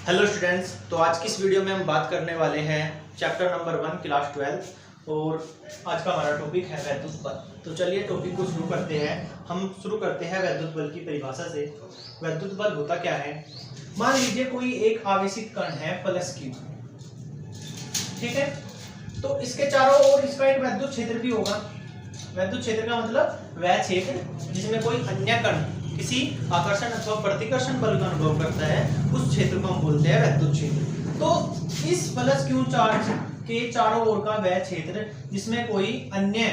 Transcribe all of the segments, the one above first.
Hello students, तो आज की इस वीडियो में हम बात करने वाले हैं चैप्टर नंबर 1 क्लास 12 और आज का हमारा टॉपिक है वैद्युत बल। तो चलिए टॉपिक को शुरू करते हैं। हम शुरू करते हैं वैद्युत बल की परिभाषा से। वैद्युत बल होता क्या है? मान लीजिए कोई एक आवेशित कण है प्लस Q, ठीक है, तो इसके चारों ओर इसका एक वैद्युत क्षेत्र भी होगा। वैद्युत क्षेत्र का मतलब वह क्षेत्र जिसमें कोई अन्य कण किसी आकर्षण अथवा प्रतिकर्षण बल का अनुभव करता है, उस क्षेत्र को हम बोलते हैं वैद्युत क्षेत्र। तो इस प्लस Q चार्ज के चारों ओर का वह क्षेत्र जिसमें कोई अन्य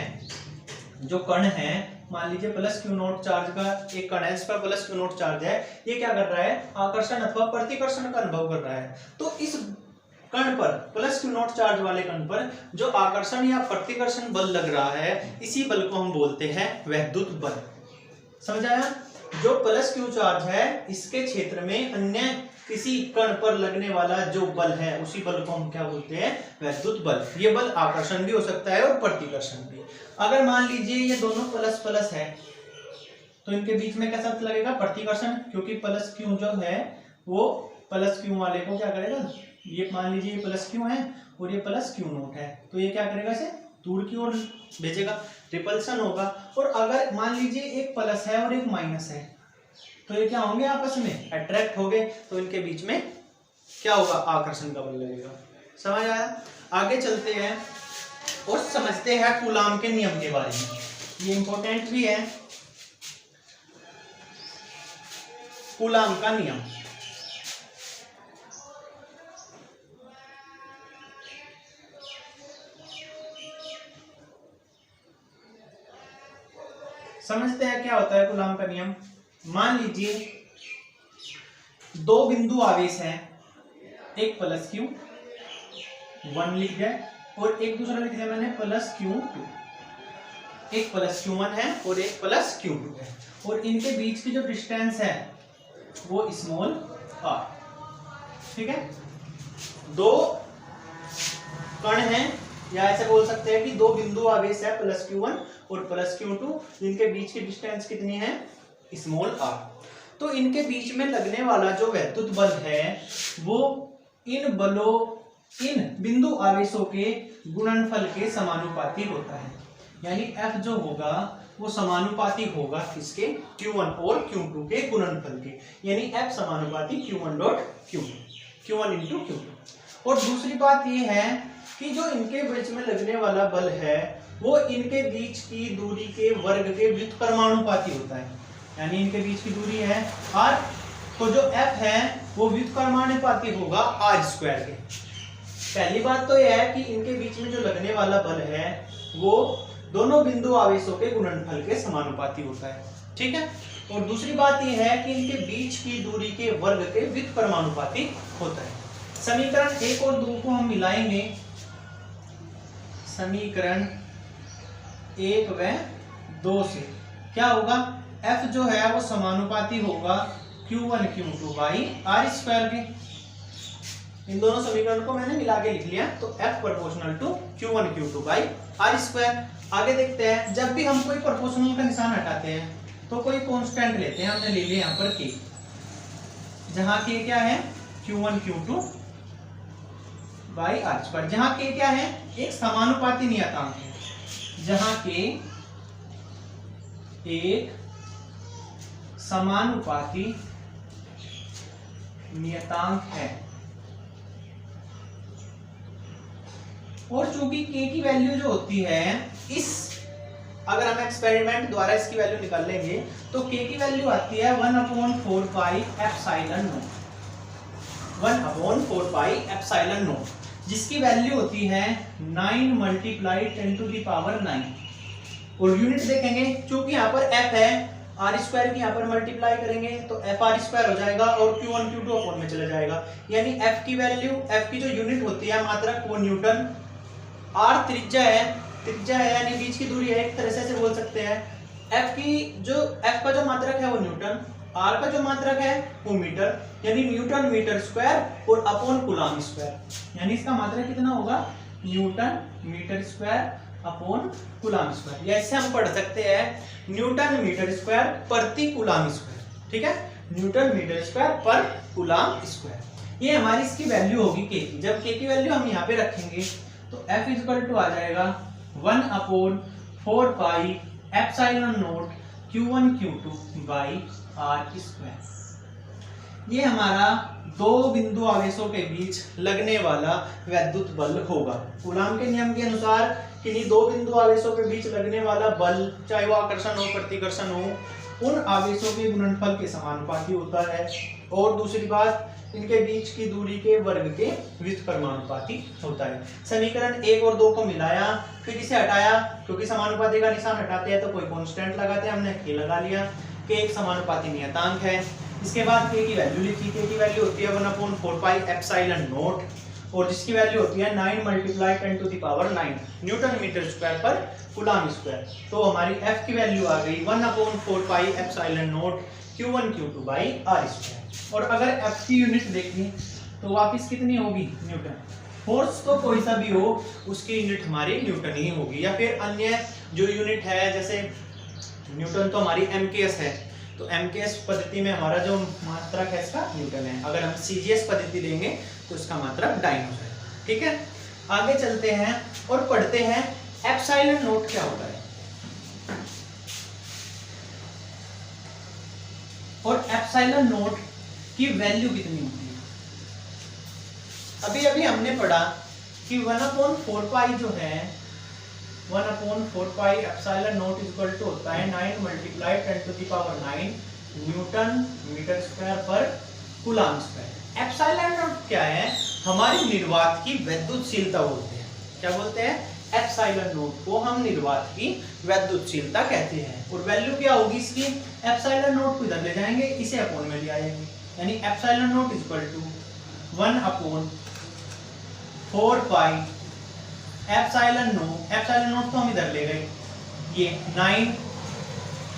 जो कण है, मान लीजिए प्लस Q नोट चार्ज का एक कण है, इस पर प्लस Q नोट चार्ज है, ये क्या कर रहा है? आकर्षण अथवा प्रतिकर्षण का अनुभव कर रहा है। तो इस कण पर प्लस Q नोट चार्ज वाले कण पर जो आकर्षण या प्रतिकर्षण बल लग रहा है, इसी बल को हम बोलते हैं वैद्युत बल। समझ आया? जो प्लस Q चार्ज है, इसके क्षेत्र में अन्य किसी कण पर लगने वाला जो बल है, उसी बल को हम क्या बोलते हैं? वैद्युत बल। ये बल आकर्षण भी हो सकता है और प्रतिकर्षण भी। अगर मान लीजिए ये दोनों प्लस प्लस है, तो इनके बीच में क्या शब्द लगेगा? प्रतिकर्षण, क्योंकि प्लस Q जो है वो प्लस Q वाले को क्या करेगा? ये मान लीजिए ये प्लस Q है और ये प्लस Q नोट है, तो ये क्या करेगा? इसे दूर की ओर भेजेगा, रिपल्सन होगा। और अगर मान लीजिए एक प्लस है और एक माइनस है, तो ये क्या होंगे? आपस में अट्रैक्ट होंगे, तो इनके बीच में क्या होगा? आकर्षण का बल लगेगा। समझ आया? आगे चलते हैं और समझते हैं कूलाम के नियम के बारे में। ये इंपॉर्टेंट भी है, कूलाम का नियम। समझते हैं क्या होता है कूलाम का नियम। मान लीजिए दो बिंदु आवेश है, एक प्लस Q 1 लिख दिया और एक दूसरा लिख दिया मैंने प्लस Q2। एक प्लस Q1 है और एक प्लस Q2 है, और इनके बीच की जो डिस्टेंस है वो स्मॉल r, ठीक है। दो कण हैं, या ऐसे बोल सकते हैं कि दो बिंदु आवेश है प्लस Q1 और प्लस Q2, जिनके बीच की डिस्टेंस कितनी है? Small r। तो इनके बीच में लगने वाला जो वैद्युत बल है वो इन बिंदु आवेशों के गुणनफल के समानुपाती होता है। यानी F जो होगा वो समानुपाती होगा किसके? Q1 और Q2 के गुणनफल के। यानी F समानुपाती Q1 dot Q2, Q1 into Q2। और दूसरी बात ये है कि जो इनके बीच में लगने वाला बल है वो इनके बीच की दूरी के वर्ग के व्युत्क्रमानुपाती होता है। यानी इनके बीच की दूरी है r, तो जो F है वो व्युत्क्रमानुपाती होगा r² के। पहली बात तो यह है कि इनके बीच में जो लगने वाला बल है वो दोनों बिंदु आवेशों के गुणनफल के समानुपाती होता है, ठीक है। और दूसरी बात यह है कि इनके बीच की दूरी के वर्ग के व्युत्क्रमानुपाती होता है। समीकरण 1 और 2 को हम मिलाएंगे। समीकरण 1 व 2 से क्या होगा? F जो है वो समानुपाती होगा Q1 Q2 बाई r² के। इन दोनों समीकरण को मैंने मिला के लिख लिया, तो F proportional to Q1 Q2 by r²। आगे देखते हैं, जब भी हम कोई प्रोपोर्शनल का निशान हटाते हैं तो कोई कांस्टेंट लेते हैं। हमने ले लिया यहाँ पर K, जहाँ K क्या है? Q1 Q2 by r²। जहाँ K क्या है? एक समानुपाती नियतांक है। जहाँ K एक समानुपाती नियतांक है, और चूंकि K की वैल्यू जो होती है, अगर हम एक्सपेरिमेंट द्वारा इसकी वैल्यू निकाल लेंगे तो K की वैल्यू आती है 1/4 pi epsilon not, 1/4 pi epsilon not, जिसकी वैल्यू होती है 9 × 10⁹। और यूनिट देखेंगे, चूंकि यहाँ पर F है, r² की यहाँ पर मल्टीप्लाई करेंगे तो F(r²) हो जाएगा और Q1 Q2 अपॉन में चला जाएगा। यानी F की वैल्यू, F की जो यूनिट होती है मात्रक, वो न्यूटन, r त्रिज्या है यानी बीच की दूरी है, एक तरह से बोल सकते हैं। F का जो मात्रक है वो न्यूटन, r का जो मात्रक है वो मीटर, यानी न्यूटन मीटर स्क्वायर और अपॉन कूलाम स्क्वायर। यानी इसका मात्रक कितना होगा? Newton metre square upon coulomb square. ऐसे हम पढ़ सकते हैं न्यूटन मीटर स्क्वायर प्रति कूलाम स्क्वायर, ठीक है, न्यूटन मीटर स्क्वायर पर कूलाम स्क्वायर। ये हमारी इसकी वैल्यू होगी के की। जब के की वैल्यू हम यहाँ पे रखेंगे तो F इक्वल टू आ जाएगा 1/4 pi epsilon naught Q1 Q2 by R square. ये हमारा दो बिंदु आवेशों के बीच लगने वाला वैद्युत बल होगा। कूलाम के नियम के अनुसार किन्हीं दो बिंदु आवेशों के बीच लगने वाला बल, चाहे वो आकर्षण हो प्रतिकर्षण हो, उन आवेशों के गुणनफल के समानुपाती होता है। और दूसरी बात, इनके बीच की दूरी के वर्ग के व्युत्क्रमानुपाती होता है। समीकरण 1 और 2 को मिलाया, फिर इसे हटाया, क्योंकि समानुपाती का निशान हटाते हैं तो कोई कांस्टेंट लगाते हैं, हमने के लगा लिया। के एक समानुपाती नियतांक है। इसके बाद के की वैल्यू लिखी। के की वैल्यू होती है 1/4 पाई एप्सिलॉन नॉट, और जिसकी वैल्यू होती है 9 × 10⁹ न्यूटन मीटर स्क्वायर पर कूलाम स्क्वायर। तो हमारी F की वैल्यू आ गई 1/4 pi epsilon naught Q1 Q2 by R square. और अगर F की यूनिट देखें तो वापस कितनी होगी? न्यूटन। फोर्स तो कोई सा भी हो उसकी यूनिट हमारी न्यूटन ही होगी, या फिर अन्य जो यूनिट है, जैसे न्यूटन तो हमारी MKS है, तो MKS पद्धति में हमारा जो मात्रक है इसका न्यूटन है। अगर हम CGS पद्धति लेंगे तो इसका मात्रक डाइन हो जाएगा। ठीक है, आगे चलते हैं और पढ़ते हैं एप्सिलॉन नॉट क्या होता है। और एप्सिलॉन नॉट की वैल्यू कितनी होती है? अभी अभी हमने पढ़ा कि 1/4 पाई जो है, 1/4 pi epsilon naught equal to होता है 9 × 10⁹ न्यूटन मीटर स्क्वायर पर कूलाम स्क्वायर। एप्सिलॉन नॉट क्या है? हमारी निर्वात की वैद्युतशीलता बोलते हैं। क्या बोलते हैं? एप्सिलॉन नॉट को हम निर्वात की वैद्युतशीलता कहते हैं। और वैल्यू क्या होगी इसकी? एप्सिलॉन नॉट को इधर ले जाएंगे, इसे अपोन में ले आएंगे, यानी epsilon naught equal to 1/4 pi epsilon naught तो हम इधर ले गए, ये 9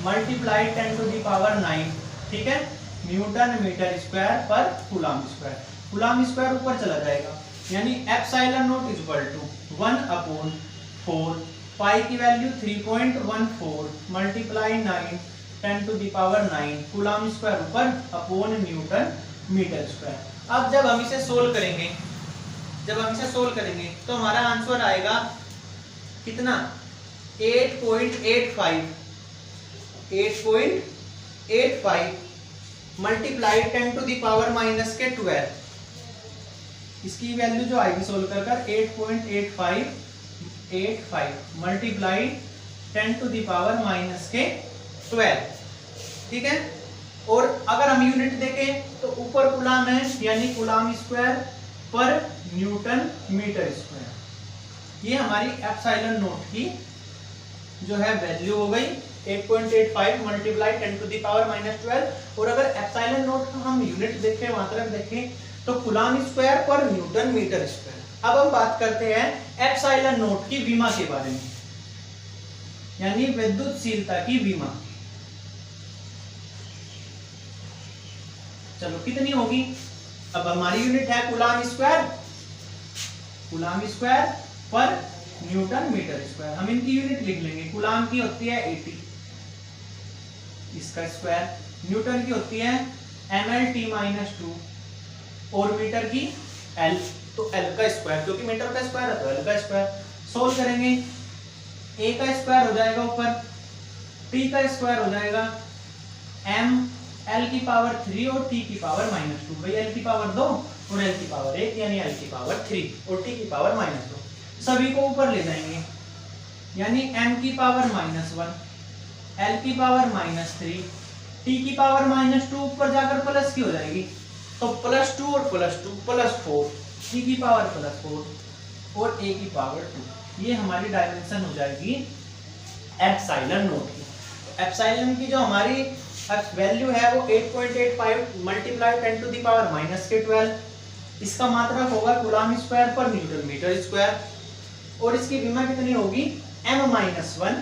× 10⁹, ठीक है, न्यूटन मीटर स्क्वायर पर कूलाम स्क्वायर। कूलाम स्क्वायर ऊपर चला जाएगा, यानी एप्सिलॉन नॉट इक्वल टू 1/4 पाई की वैल्यू 3.14 × 10⁹ कूलाम स्क्वायर ऊपर अपॉन न्यूटन मीटर स्क्वायर। अब जब हम इसे सोल्व करेंगे तो हमारा आंसर आएगा कितना? 8.85 मल्टीप्लाई 10⁻⁻12। इसकी वैल्यू जो आएगी सोल्व कर 8.85 मल्टीप्लाई 10⁻⁻12। ठीक है, और अगर हम यूनिट देखें तो ऊपर कूलाम है, यानी कूलाम स्क्वायर पर न्यूटन मीटर स्क्वायर। ये हमारी एप्सिलॉन नॉट की जो है वैल्यू हो गई 8.85 मल्टीप्लाई 10⁻⁻12। और अगर एप्सिलॉन नॉट का हम यूनिट देखें, मात्रक देखें, तो कूलाम स्क्वायर पर न्यूटन मीटर स्क्वायर। अब हम बात करते हैं एप्सिलॉन नॉट की विमा के बारे में, यानी विद्युतशीलता की विमा। चलो कितनी होगी? अब हमारी यूनिट है कूलाम स्क्वायर पर न्यूटन मीटर स्क्वायर। हम इनकी यूनिट लिख लेंगे। कूलाम की होती है 80, इसका स्क्वायर। न्यूटन की होती है mL/-2 और मीटर की L, तो L का स्क्वायर, क्योंकि मीटर का स्क्वायर है तो L का स्क्वायर। सोल्व करेंगे, A का स्क्वायर हो जाएगा ऊपर, T का स्क्वायर हो जाएगा m L⁻³ और T⁻⁻2। भाई L की पावर 2 और L⁻1, यानी L⁻3 और T⁻⁻2। सभी को ऊपर ले जाएंगे, यानी m⁻⁻1 L⁻⁻3 T⁻⁻2 ऊपर जाकर प्लस की हो जाएगी, तो +2 और +2 +4 T⁻+4 और A⁻2। ये हमारी डायमेंशन हो जाएगी एप्सिलॉन नॉट की। एप्सिलॉन की जो हमारी वैल्यू है वो 8.85 मल्टीप्लाई 10⁻⁻12। इसका मात्रक होगा कूलाम स्क्वायर पर न्यूटन मीटर स्क्वायर। और इसकी विमा कितनी होगी? m-1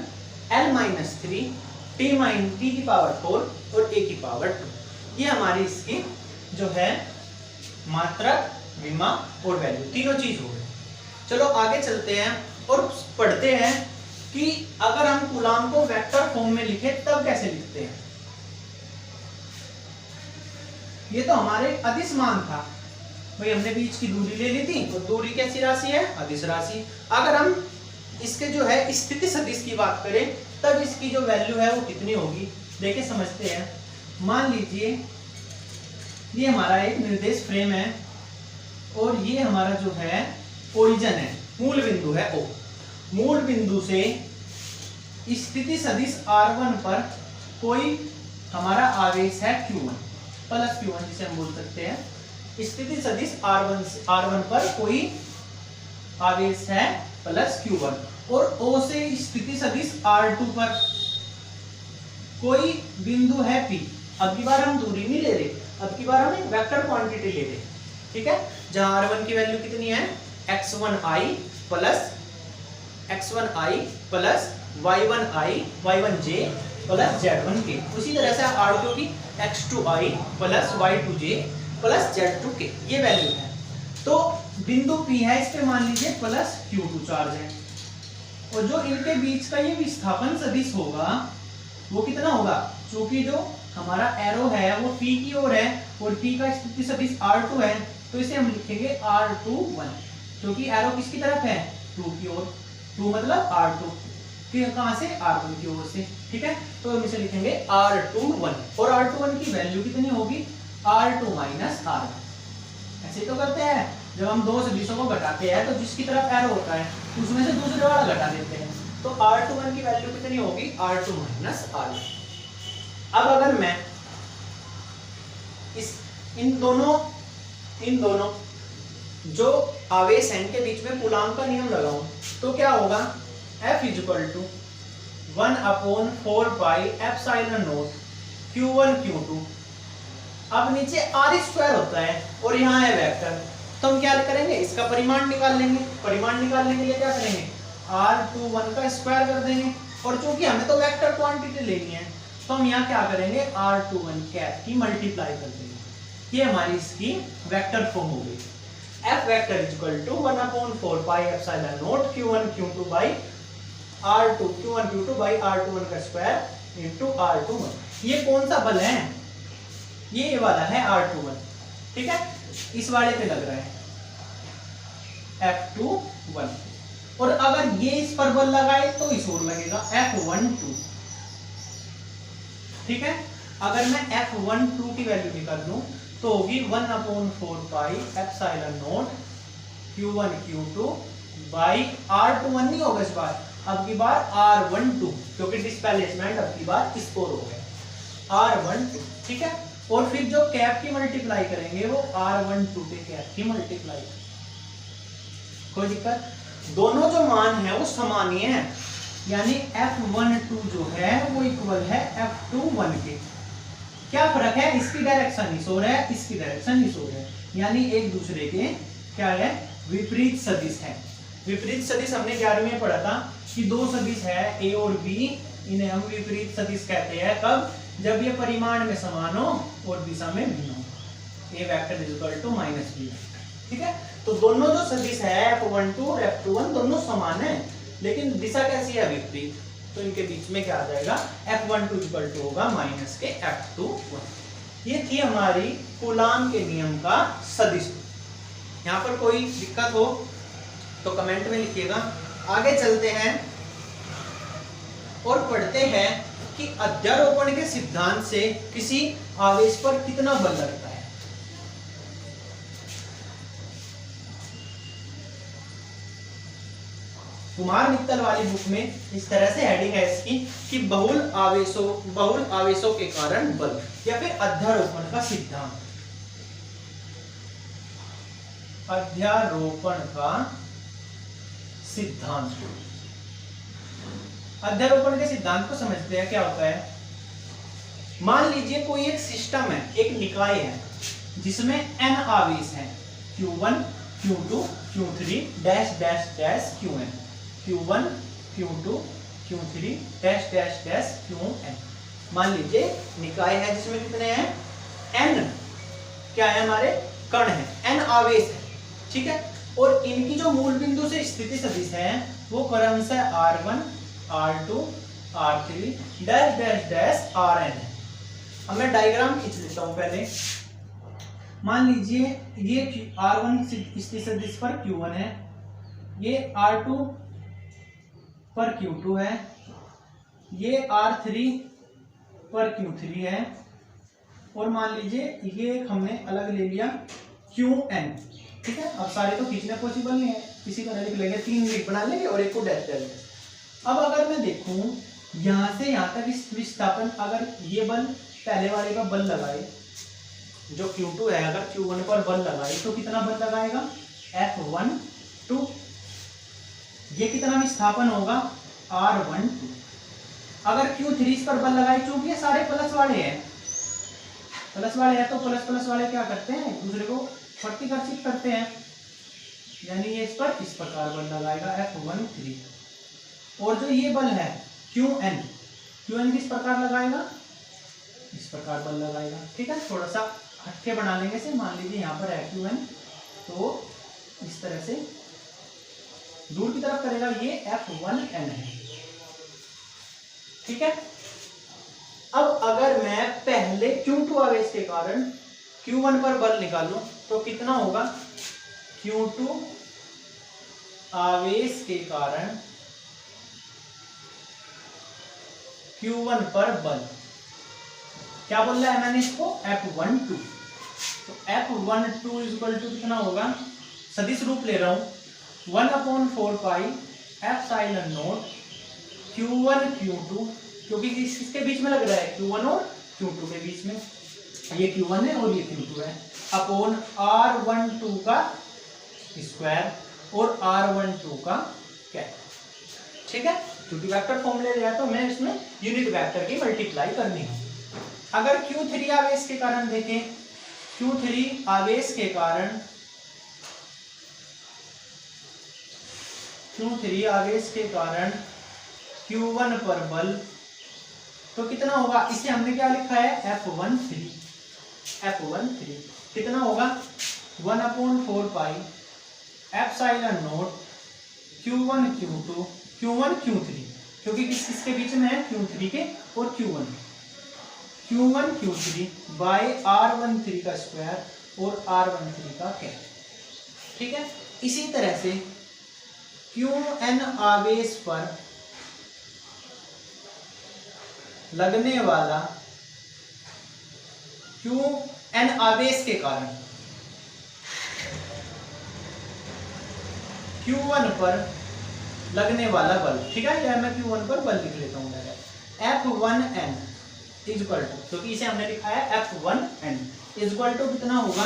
L-3 T⁻4 और A⁻2। ये हमारी इसकी जो है मात्रक, विमा और वैल्यू, तीनों चीज हो गई। चलो आगे चलते हैं और पढ़ते हैं कि अगर हम कूलाम को वेक्टर फॉर्म में लिखे तब कैसे लिखते हैं। ये तो हमारे अदिश मान था, भाई हमने बीच की दूरी ले ली थी, तो दूरी कैसी राशि है? अदिश राशि। अगर हम इसके जो है स्थिति सदिश की बात करें तब इसकी जो वैल्यू है वो कितनी होगी, देखिए समझते हैं। मान लीजिए ये हमारा एक निर्देश फ्रेम है और ये हमारा जो है ओरिजिन है, मूल बिंदु है ओ। मूल बिंदु से स्थिति सदिश r1 पर कोई हमारा आवेश है q1 प्लस q1, जिसे हम बोल सकते हैं स्थिति सदिश r1 पर कोई आवेश है प्लस q1, और O से स्थिति सदिश r2 पर कोई बिंदु है p। अब की बार हम दूरी नहीं ले रहे, अब की बार हम एक वेक्टर क्वांटिटी ले रहे, ठीक है, जहां r1 की वैल्यू कितनी है x1i plus y1j plus z1k। उसी तरह से r2 की x2i plus y2j plus z2k ये वैल्यू है। तो बिंदु P है, इस पे मान लीजिए प्लस q2 चार्ज है, और जो इनके बीच का ये विस्थापन सदिश होगा वो कितना होगा, क्योंकि जो हमारा एरो है वो P की ओर है और P का स्थिति सदिश r2 है, तो इसे हम लिखेंगे r21, क्योंकि एरो किसकी तरफ है 2 की ओर, 2 मतलब r2, फिर कहां से r1 की ओर से, ठीक है। तो हम इसे लिखेंगे r21, और r21 की वैल्यू कितनी होगी r2 माइनस r1। ऐसे तो करते हैं, जब हम दो सदिशों को घटाते हैं तो जिसकी तरफ एरो होता है उसमें से दूसरे वाला घटा देते हैं, तो r21 की वैल्यू कितनी होगी r2 माइनस r1। अब अगर मैं इन दोनों जो आवेश हैं इनके बीच में कूलाम का नियम लगाऊं तो क्या होगा, F = 1/4 pi epsilon naught q1 q2। अब नीचे r² होता है और यहाँ है वेक्टर, तो हम क्या करेंगे, इसका परिमाण निकाल लेंगे। परिमाण निकालने के लिए क्या करेंगे, r21 का स्क्वायर कर देंगे, और चूंकि हमें तो वेक्टर क्वांटिटी लेनी है तो हम यहाँ क्या करेंगे, r21 कैप की मल्टीप्लाई कर देंगे। ये हमारी इसकी वेक्टर फॉर्म हो गई। F vector = 1/4 pi epsilon naught q1 q2 by r2 q1 q2 by r21 का स्क्वायर इनटू r21। ये कौन सा बल है, ये वाला है r21, ठीक है, इस वाले पे लग रहा है F21, और अगर ये इस पर बल लगाए तो इस ओर लगेगा F12, ठीक है। अगर मैं F12 की वैल्यू निकाल लूं तो होगी 1/4 pi epsilon naught q1 q2 by r21 नहीं होगा इस बार, अब की बार r12, क्योंकि डिस्प्लेसमेंट अब की बार इस ओर हो गया r12, ठीक है। और फिर जो कैप की मल्टीप्लाई करेंगे वो r12 पे कैप की मल्टीप्लाई, कोई दिक्कत, दोनों जो मान है वो समान ही है, यानी F12 जो है वो इक्वल है F21 के। क्या फर्क है, इसकी डायरेक्शन इस ओर है, इसकी डायरेक्शन इस ओर है, यानी एक दूसरे के क्या है, विपरीत सदिश है। विपरीत सदिश हमने 11वीं में पढ़ा था कि दो सदिश है a और b, इन्हें हम विपरीत सदिश कहते हैं। कब, जब ये परिमाण में समान हो और दिशा में भिन्न हो। a वेक्टर = -b, ठीक है। तो दोनों जो सदिश है F12 और F21 दोनों समान है, लेकिन दिशा कैसी है, विपरीत, तो इनके बीच में क्या आ जाएगा, F12 होगा माइनस के F21। ये थी हमारी कूलाम के नियम का सदिश। यहाँ पर कोई दिक्कत हो तो कमेंट में लिखिएगा। आगे चलते हैं और पढ़ते हैं कि अध्यारोपण के सिद्धांत से किसी आवेश पर कितना बल लगता है। कुमार मित्तल वाली बुक में इस तरह से हेडिंग है इसकी कि बहुल आवेशों के कारण बल, या फिर अध्यारोपण का सिद्धांत। अध्यारोपण का सिद्धांत, अध्यारोपण के सिद्धांत को समझते हैं। क्या होता है, मान लीजिए कोई एक सिस्टम है, एक निकाय है जिसमें n आवेश हैं, q1 q2 q3 dash dash dash qn, q1 q2 q3 dash dash dash qn। मान लीजिए निकाय है जिसमें कितने हैं, n क्या है, हमारे कण है, n आवेश है, ठीक है। और इनकी जो मूल बिंदु से स्थिति सदिश है वो क्रमशः r1 r2 r3 dash dash dash rn है। अब मैं डायग्राम खींच लेता हूं पहले। मान लीजिए ये R1 सदिश पर Q1 है, ये R2 पर Q2 है, ये R3 पर Q3 है, और मान लीजिए ये हमने अलग ले लिया Qn। ठीक है, अब सारे तो खींचना पॉसिबल नहीं है, इसी तरह लिख लेंगे, 3 यूनिट बना लेंगे और एक को डैश कर लेंगे। अब अगर मैं देखूं यहां से यहां तक इस विस्थापन, अगर ये बल पहले वाले का बल लगाए, जो Q2 है अगर Q1 पर बल लगाए तो कितना बल लगाएगा, F12। ये कितना विस्थापन होगा, R12। अगर Q3 इस पर बल लगाए, चूंकि ये सारे प्लस वाले हैं, तो प्लस प्लस वाले क्या करते हैं, एक दूसरे को प्रतिकर्षित करते हैं, यानी ये इस पर इस प्रकार बल लगाएगा F13। और जो ये बल है Qn किस प्रकार लगाएगा, इस प्रकार बल लगाएगा। ठीक है, थोड़ा सा हटके बना लेंगे से, मान लीजिए यहाँ पर है Qn, तो इस तरह से दूर की तरफ करेगा, ये F1n है। ठीक है, अब अगर मैं पहले Q2 आवेश के कारण Q1 पर बल निकालूं तो कितना होगा, Q2 आवेश के कारण Q1 पर बल, क्या बोल रहा है मैंने इसको, F12। तो F12 इक्वल टू कितना होगा, सदिश रूप ले रहा हूं 1/4 pi epsilon naught Q1 Q2, क्योंकि इसके बीच में लग रहा है Q1 और Q2 के बीच में, ये Q1 है और ये Q2 है, अपॉन R12 का स्क्वायर और R12 का कैप। ठीक है, क्योंकि वेक्टर फॉर्म ले लिया तो मैं इसमें यूनिट वेक्टर की मल्टीप्लाई करनी है। अगर Q3 आवेश के कारण देखें, Q3 आवेश के कारण Q1 पर बल, तो कितना होगा, इसे हमने क्या लिखा है, F13 कितना होगा, 1/4 pi epsilon naught Q1 Q3, क्योंकि किसके बीच में है, Q3 के और Q1 Q3 बाय R13 का स्क्वायर और R13 का कैप। ठीक है, इसी तरह से Qn आवेश पर लगने वाला, Qn आवेश के कारण Q1 पर लगने वाला बल। ठीक है, या मैं Q1 पर बल लिख लेता हूँ, F1n इक्वल टू, क्योंकि इसे हमने लिखा है F1n इक्वल टू कितना होगा,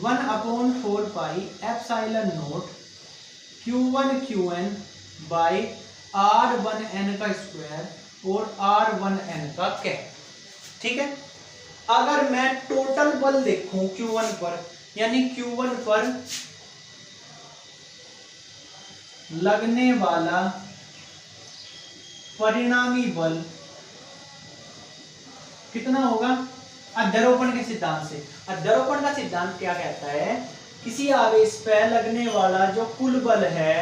1/4 pi epsilon naught Q1 Qn by R1n का स्क्वायर और R1n का कैप। ठीक है, अगर मैं टोटल बल देखूं Q1 पर, यानी Q1 पर लगने वाला परिणामी बल कितना होगा, अध्यारोपण के सिद्धांत से। अध्यारोपण का सिद्धांत क्या कहता है, किसी आवेश पर लगने वाला जो कुल बल है,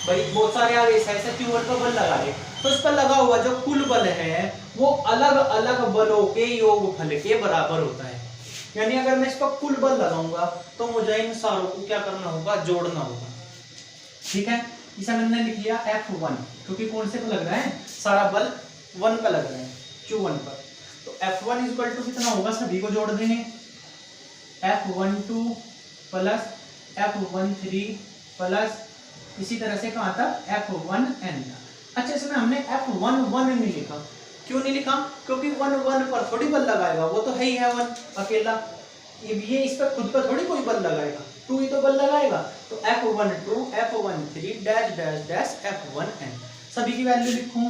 भाई बहुत सारे आवेश है, ऐसे Q1 पर बल लगा रहे, तो इस पर लगा हुआ जो कुल बल है वो अलग अलग बलों के योगफल के बराबर होता है। यानी अगर मैं इस पर कुल बल लगाऊंगा तो मुझे इन सारों को क्या करना होगा, जोड़ना होगा। ठीक है, इसे मैंने लिख लिया F1, क्योंकि कौन से पर लग रहा है, सारा बल 1 पर लग रहा है, Q1 पर। तो F1 इक्वल टू कितना होगा, सभी को जोड़ देंगे, F12 प्लस F13 प्लस इसी तरह से कहां तक, F1n। अच्छा, इसमें हमने F11 नहीं लिखा, क्यों नहीं लिखा, क्योंकि 1 पर थोड़ी बल लगाएगा, वो तो है ही है 1 अकेला, ये इस पर खुद पर थोड़ी कोई बल लगाएगा, 2 ही तो बल लगाएगा। तो F12 F13 dash dash dash F1n, सभी की वैल्यू लिखूं,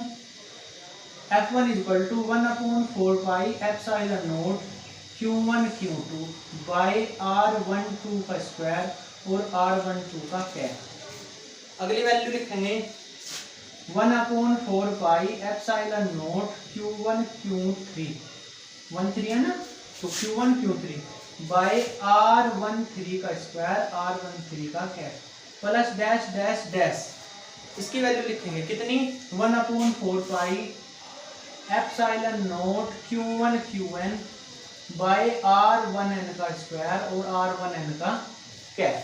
F1 equal to 1/4 pi epsilon naught Q1 Q2 by R12 का स्क्वायर और R12 का कैप। अगली वैल्यू लिखेंगे 1/4 pi epsilon naught Q1 Q3, 13 है ना, तो Q1 Q3 बाई R13 का स्क्वायर R13 का cap plus dash dash dash, इसकी वैल्यू लिखेंगे कितनी, 1/4 pi epsilon naught Q1 Qn by R1n का स्क्वायर और R1n का कैप।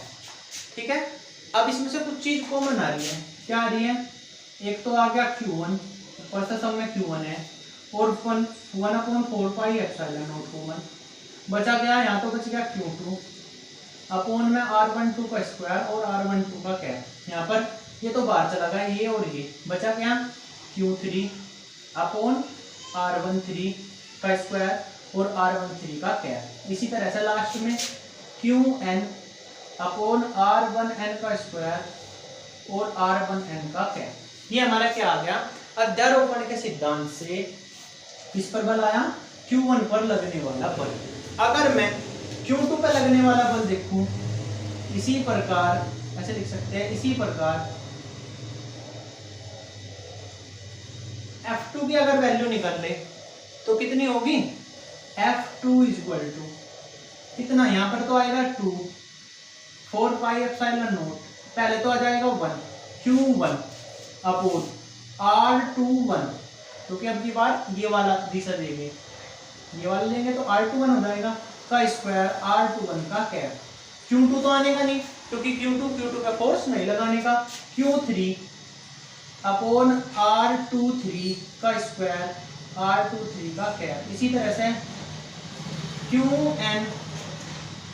ठीक है, अब इसमें से कुछ चीज कॉमन आ रही है। क्या आ रही है? एक तो आ गया Q1, ऊपर से सब में Q1 है, और 1/4 पाई एप्सिलॉन नॉट कॉमन बचा गया। यहाँ तो बच गया Q2 अपॉन में R12 का स्क्वायर और R12 का कैप। यहाँ पर ये तो बाहर चला गया, ये और ये बचा गया Q3 अपॉन R13 का स्क्वायर और R13 का कैप। इसी तरह से लास्ट में Qn अपॉन R1n का स्क्वायर और R1n का कैप। ये हमारा क्या आ गया? अध्यारोपण के सिद्धांत से किस पर बल आया? Q1 पर लगने वाला बल। अगर मैं Q2 पर लगने वाला बल देखूं, इसी प्रकार ऐसे लिख सकते हैं, इसी प्रकार F2 की अगर वैल्यू निकाल ले तो कितनी होगी? F2 इक्वल टू कितना? यहाँ पर तो आएगा 2 4 पाई एप्सिलॉन नॉट, पहले तो आ जाएगा 1 Q1 अपॉन R21, क्योंकि अब की बार ये वाला दिशा देंगे, ये वाला लेंगे तो R21 हो जाएगा का स्क्वायर R21 का कैप। Q2 तो आने का नहीं, क्योंकि Q2 का फोर्स नहीं लगाने का। Q3 अपॉन R23 का स्क्वायर R23 का कैप। इसी तरह से Qn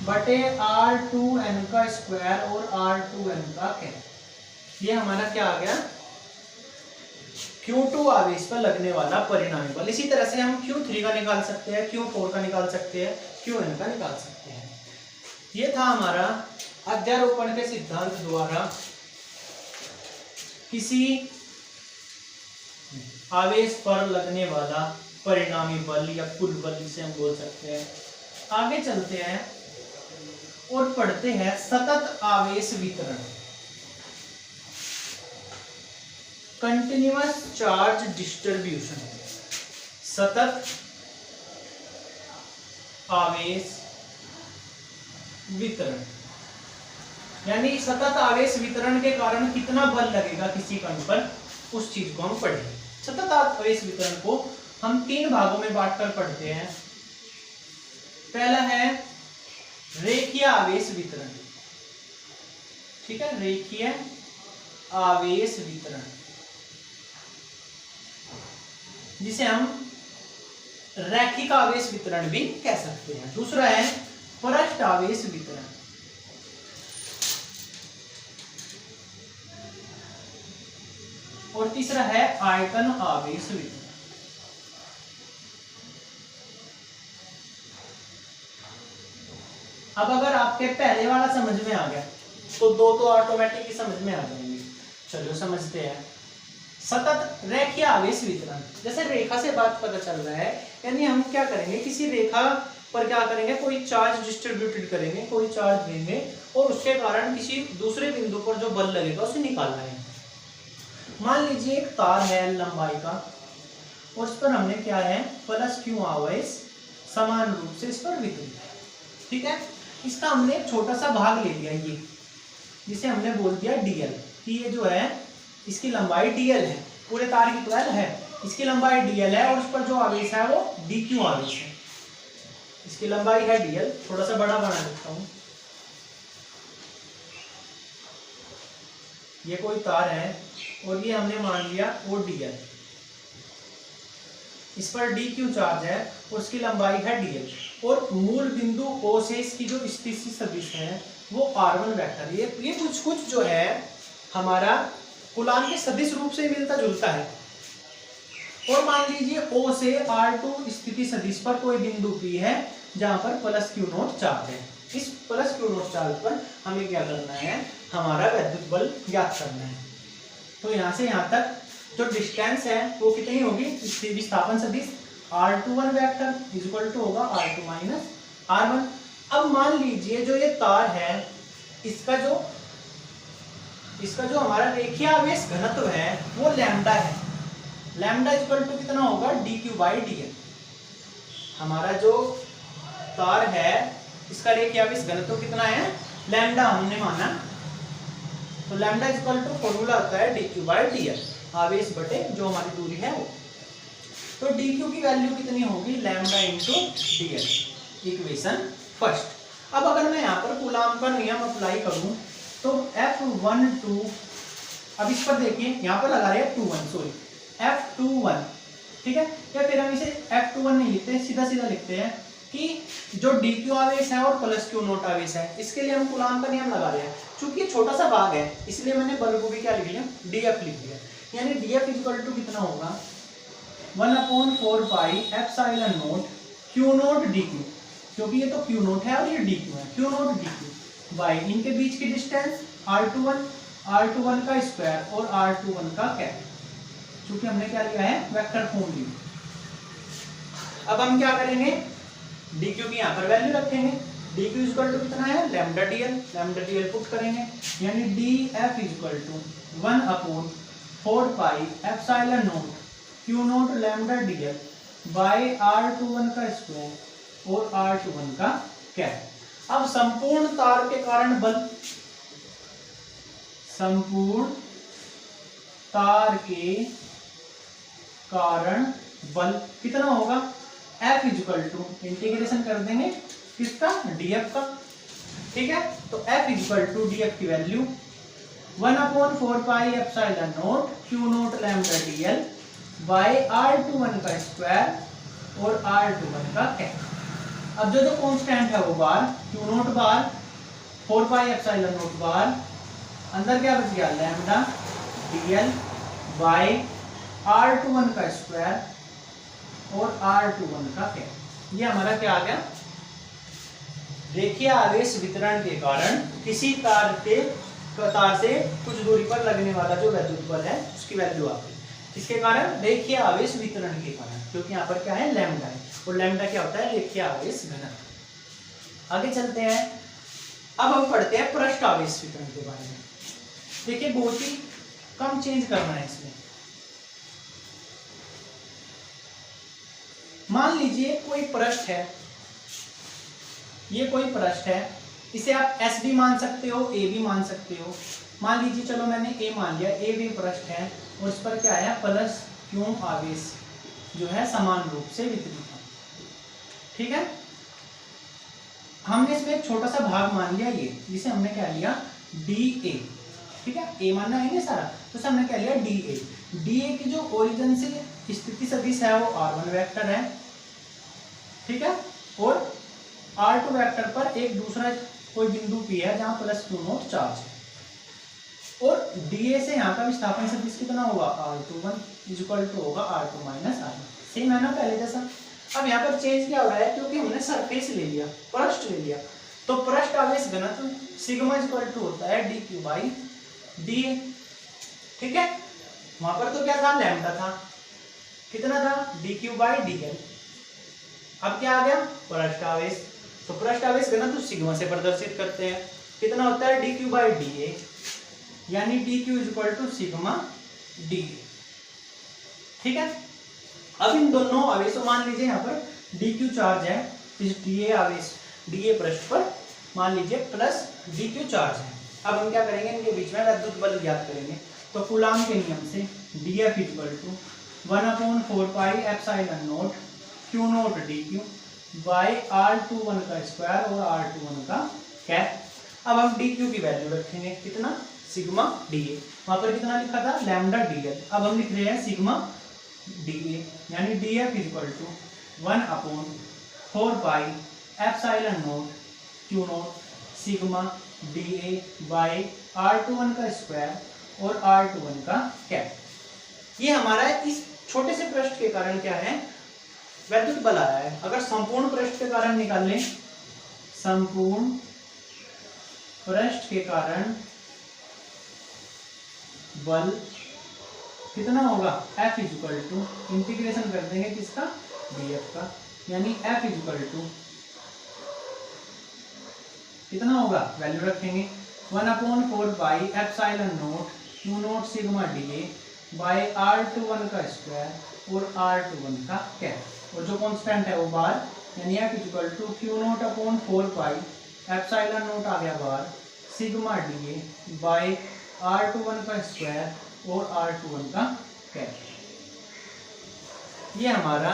बटे R2n का स्क्वायर और R2n का कैप। ये हमारा क्या आ गया? Q2 आवेश पर लगने वाला परिणामी बल। इसी तरह से हम Q3 का निकाल सकते हैं, Q4 का निकाल सकते हैं, Qn का निकाल सकते हैं। ये था हमारा अध्यारोपण के सिद्धांत द्वारा किसी आवेश पर लगने वाला परिणामी बल या कुल बल जिसे हम बोल सकते हैं। आगे चलते हैं और पढ़ते हैं सतत आवेश वितरण, कंटिन्यूअस चार्ज डिस्ट्रीब्यूशन। सतत आवेश वितरण यानी सतत आवेश वितरण के कारण कितना बल लगेगा किसी कण पर, उस चीज को हम पढ़ेंगे। सतत आवेश वितरण को हम 3 भागों में बांटकर पढ़ते हैं। पहला है रेखीय आवेश वितरण। ठीक है, रेखीय आवेश वितरण जिसे हम रैखिक आवेश वितरण भी कह सकते हैं। दूसरा है पृष्ठ आवेश वितरण। और तीसरा है आयतन आवेश वितरण। अब अगर आपके पहले वाला समझ में आ गया तो दो तो ऑटोमेटिक ही समझ में आ जाएंगे। चलो समझते हैं। सतत रेखीय आवेश वितरण, जैसे रेखा से बात पता चल रहा है, यानी हम क्या करेंगे, किसी रेखा पर क्या करेंगे, कोई चार्ज डिस्ट्रीब्यूटेड करेंगे, कोई चार्ज देंगे और उसके कारण किसी दूसरे बिंदु पर जो बल लगेगा उसे निकालना है। मान लीजिए एक तार है लंबाई का और इस पर हमने क्या है प्लस क्यू आवेश समान रूप से इस पर वितरित है। ठीक है, इसका हमने एक छोटा सा भाग ले लिया, ये जिसे हमने बोल दिया डीएल, कि ये जो है इसकी लंबाई डीएल है, पूरे तार की 12 है, इसकी लंबाई डीएल है और उस पर जो आवेश है वो डीक्यू आवेश है। इसकी लंबाई है डीएल, थोड़ा सा बड़ा बना देता हूं। ये कोई तार है और ये हमने मान लिया ओ डीएल, इस पर डीक्यू चार्ज है और उसकी लंबाई है डीएल और मूल बिंदु ओ से इसकी जो स्थिति सदिश है वो r1 वेक्टर। ये कुछ जो है हमारा कूलाम के सदिश रूप से मिलता जुलता है। और मान लीजिए O से R2 स्थिति सदिश पर कोई बिंदु P है जहां पर प्लस क्यू नॉट चार्ज है। इस प्लस क्यू नॉट चार्ज पर हमें क्या करना है, हमारा वैद्युत बल ज्ञात करना है। तो यहां से यहां तक जो डिस्टेंस है वो कितनी होगी, विस्थापन सदिश R21 वेक्टर इक्वल टू होगा R2 माइनस R1। अब मान लीजिए जो ये तार है इसका जो हमारा रेखीय आवेश घनत्व है वो लैम्डा है। लैम्डा इक्वल टू कितना होगा, dq बाई dl। हमारा जो तार है इसका रेखीय आवेश घनत्व कितना है, लैम्डा हमने माना, तो लैम्डा इक्वल टू फॉर्मूला आता है dq बाई dl, आवेश बटे जो हमारी दूरी है वो। तो dq की वैल्यू कितनी होगी, lambda into dl। Equation first. अब अगर मैं यहाँ पर कूलाम का नियम अप्लाई करूं तो F12, अब इस पर देखिए यहाँ पर लगा रहे हैं 21, सॉरी F21, ठीक है। या फिर हम इसे F21 नहीं लिखते, सीधा सीधा लिखते हैं कि जो dq आवेश है और प्लस q नोट आवेश है, इसके लिए हम कूलाम का नियम लगा रहे हैं। चूंकि ये छोटा सा भाग है इसलिए मैंने बल को भी क्या लिख लिया, df लिख दिया। यानी df इक्वल टू कितना होगा, 1/4 pi epsilon naught q naught dq, क्योंकि ये तो q नोट है और ये dq है, q नोट dq बाई इनके बीच की डिस्टेंस r21 का स्क्वायर और r21 का कैप, क्योंकि हमने क्या लिया है, वेक्टर फॉर्म ली। अब हम क्या करेंगे, dq की यहाँ पर वैल्यू रखेंगे, dq इक्वल टू कितना है, लैम्डा dl पुट करेंगे, यानी df equal to 1/4 pi epsilon naught q naught lambda dl by r21 का स्क्वायर और r21 का कैप। अब संपूर्ण तार के कारण बल, संपूर्ण तार के कारण बल कितना होगा, F इक्वल टू इंटीग्रेशन कर देंगे किसका, df का, ठीक है। तो F इक्वल टू df की value 1/4 pi epsilon naught q naught lambda dl by r21 का स्क्वायर और r21 का कैप। अब जो कांस्टेंट है वो बार, q नोट बार 4 पाई एप्सिलॉन नोट बार, अंदर क्या बच गया, लैम्डा dl बाई r21 का स्क्वायर और r21 का कैप। ये हमारा क्या आ गया, रेखीय आवेश वितरण के कारण किसी तार से कुछ दूरी पर लगने वाला जो वैद्युत बल है उसकी वैल्यू आ गई। किसके कारण, रेखीय आवेश वितरण के कारण, क्योंकि यहाँ पर क्या है, लैम्डा है, और लैम्डा क्या होता है, रेखीय आवेश घनत्व। आगे चलते हैं, अब हम पढ़ते हैं पृष्ठ आवेश वितरण के बारे में। देखिए बहुत ही कम चेंज करना है इसमें। मान लीजिए कोई पृष्ठ है, ये कोई पृष्ठ है, इसे आप S भी मान सकते हो, A भी मान सकते हो। मान लीजिए चलो मैंने A मान लिया, A भी पृष्ठ है और इस पर क्या है, प्लस q आवेश जो है समान रूप से वितरित है, ठीक है। हमने इसमें एक छोटा सा भाग मान लिया ये, जिसे हमने क्या लिया, dA, ठीक है। A मानना है ना सारा, तो इसे हमने क्या लिया, dA की जो ओरिजिन से स्थिति सदिश है वो r1 वेक्टर है, ठीक है। और r2 वेक्टर पर एक दूसरा कोई बिंदु P है जहां प्लस q नोट चार्ज है, और dA से यहाँ का विस्थापन सदिश कितना होगा, r21 इक्वल टू होगा r2 माइनस r1, सेम है ना पहले जैसा। अब यहाँ पर चेंज क्या हो रहा है, क्योंकि हमने सरफेस ले लिया, पृष्ठ ले लिया, तो पृष्ठ आवेश घनत्व सिग्मा इक्वल टू होता है dq बाई dA, ठीक है। वहां पर तो क्या था, लैम्डा था, कितना था, dq बाई dl। अब क्या आ गया, पृष्ठ आवेश, तो पृष्ठ आवेश घनत्व सिग्मा से प्रदर्शित करते हैं, कितना होता है, dq बाई dA, यानी dq equal to sigma dA, ठीक है। अब इन दोनों आवेशों, मान लीजिए यहाँ पर dq चार्ज है, इस dA आवेश, dA पृष्ठ पर मान लीजिए प्लस dq चार्ज है। अब हम क्या करेंगे, इनके बीच में विद्युत बल ज्ञात करेंगे। तो कूलाम के नियम से dF equal to 1/4 pi epsilon naught q naught dq by r21 का स्क्वायर और r21 का कैप। अब हम dq की वैल्यू रखेंगे, कितना, सिग्मा dA, वहां पर कितना लिखा था, लैम्डा dl, अब हम लिख रहे हैं सिग्मा dA, यानी dF equal to 1/4 pi epsilon naught q naught sigma dA by r21 का स्क्वायर और r21 का कैप। ये हमारा इस छोटे से पृष्ठ के कारण क्या है, वैद्युत बल आया है। अगर संपूर्ण पृष्ठ के कारण निकाल लें, संपूर्ण पृष्ठ के कारण बल कितना होगा, F इक्वल टू इंटीग्रेशन कर देंगे किसका, dF का, यानी F इक्वल टू कितना होगा, वैल्यू रखेंगे 1/4 pi epsilon naught q naught sigma dA by r21 का स्क्वायर और r21 का कैप, और जो कांस्टेंट है वो बार, यानी F equal to q naught upon 4 pi epsilon naught आ गया bar sigma dA by r21 का स्क्वायर और r21 का कैप। ये हमारा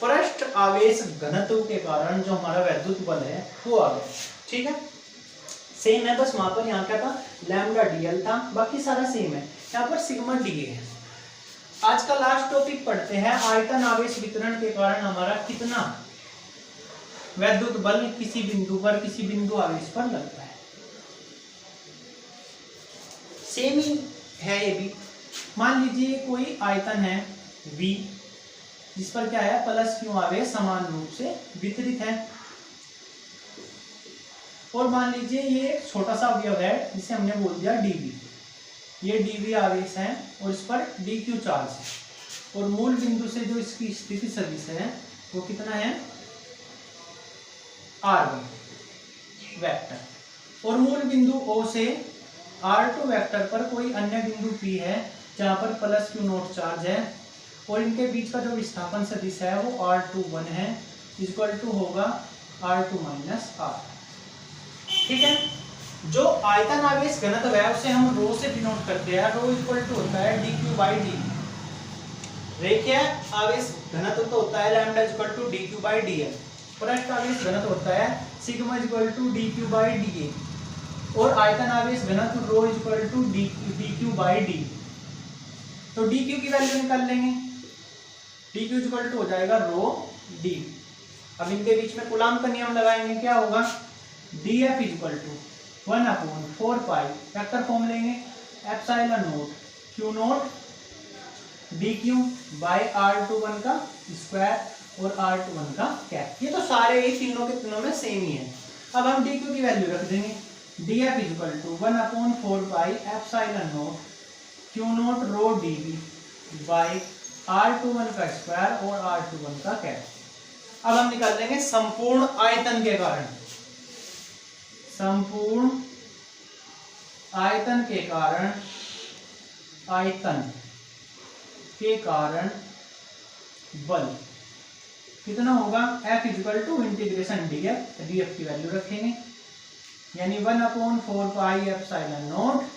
पृष्ठ आवेश घनत्व के कारण जो हमारा वैद्युत बल है वो आ गया। ठीक है, सेम है, बस वहां पर यहाँ क्या था, लैम्डा डीएल था, बाकी सारा सेम है। यहाँ पर सिग्मा डी है। आज का लास्ट टॉपिक पढ़ते हैं, आयतन आवेश वितरण के कारण हमारा कितना वैद्युत बल किसी बिंदु पर, किसी बिंदु आवेश पर लगता है। सेम ही है ये भी। मान लीजिए कोई आयतन है V, जिस पर क्या है, प्लस क्यू आवेश समान रूप से वितरित है। और मान लीजिए ये एक छोटा सा अवयव है जिसे हमने बोल दिया dV। ये dV आवेश है और इस पर dq चार्ज है। और मूल बिंदु से जो इसकी स्थिति सदिश है वो कितना है, r1 वेक्टर। और मूल बिंदु O से r2 वेक्टर पर कोई अन्य बिंदु P है जहां पर प्लस क्यू नोट चार्ज है और इनके बीच का जो विस्थापन सदिश है वो r21 है, इक्वल टू होगा r2 माइनस r। ठीक है, जो आयतन आवेश घनत्व है उसे हम रो से डिनोट करते हैं। रो इक्वल टू होता है dq बाई डी। रेखीय आवेश घनत्व तो होता है lambda equal to dq by dl। पृष्ठ आवेश घनत्व होता है sigma equal to dq by dA। और आयतन आवेश घनत्व rho equal to dq by d। तो dq की वैल्यू निकाल लेंगे, dq इक्वल टू हो जाएगा रो d। अब इनके बीच में कूलाम का नियम लगाएंगे, क्या होगा, dF equal to 1/4 pi, vector form लेंगे, epsilon naught q naught dq by r21 का स्क्वायर और r21 का कैप। ये तो सारे ही तीनों के तीनों में सेम ही है। अब हम dq की वैल्यू रख देंगे, dF equal to 1/4 pi epsilon naught q naught rho dv by r21 का स्क्वायर और r21 का कैप। अब हम निकाल लेंगे संपूर्ण आयतन के कारण, संपूर्ण आयतन के कारण, आयतन के कारण बल कितना होगा, F equal to integration dF। dF की वैल्यू रखेंगे, यानी 1/4 pi epsilon naught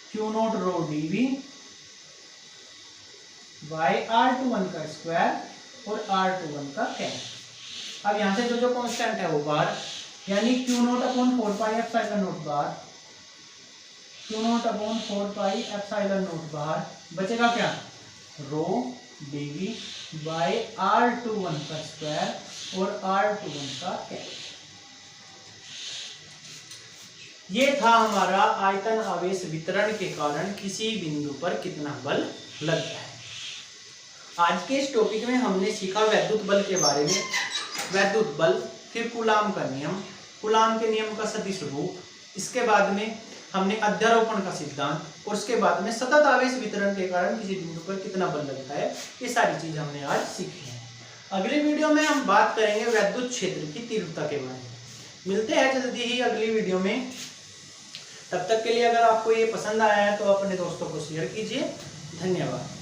q naught rho dV by r21 का स्क्वायर और r21 का कैप। अब यहां से जो कांस्टेंट है वो बार, यानी q naught upon 4 pi epsilon naught bar, q naught upon 4 pi epsilon naught bar, बचेगा क्या, रो dV बाई r21 का स्क्वायर और r21 का कैप। ये था हमारा आयतन आवेश वितरण के कारण किसी बिंदु पर कितना बल लगता है। आज के इस टॉपिक में हमने सीखा वैद्युत बल के बारे में, वैद्युत बल, फिर कूलाम का नियम, कूलाम के नियम का सदिश रूप, इसके बाद में हमने अध्यारोपण का सिद्धांत और उसके बाद में सतत आवेश वितरण के कारण किसी बिंदु पर कितना बल लगता है। ये सारी चीज हमने आज सीखी है। अगली वीडियो में हम बात करेंगे वैद्युत क्षेत्र की तीव्रता के बारे में। मिलते हैं जल्दी ही अगली वीडियो में। तब तक के लिए अगर आपको ये पसंद आया है तो अपने दोस्तों को शेयर कीजिए। धन्यवाद।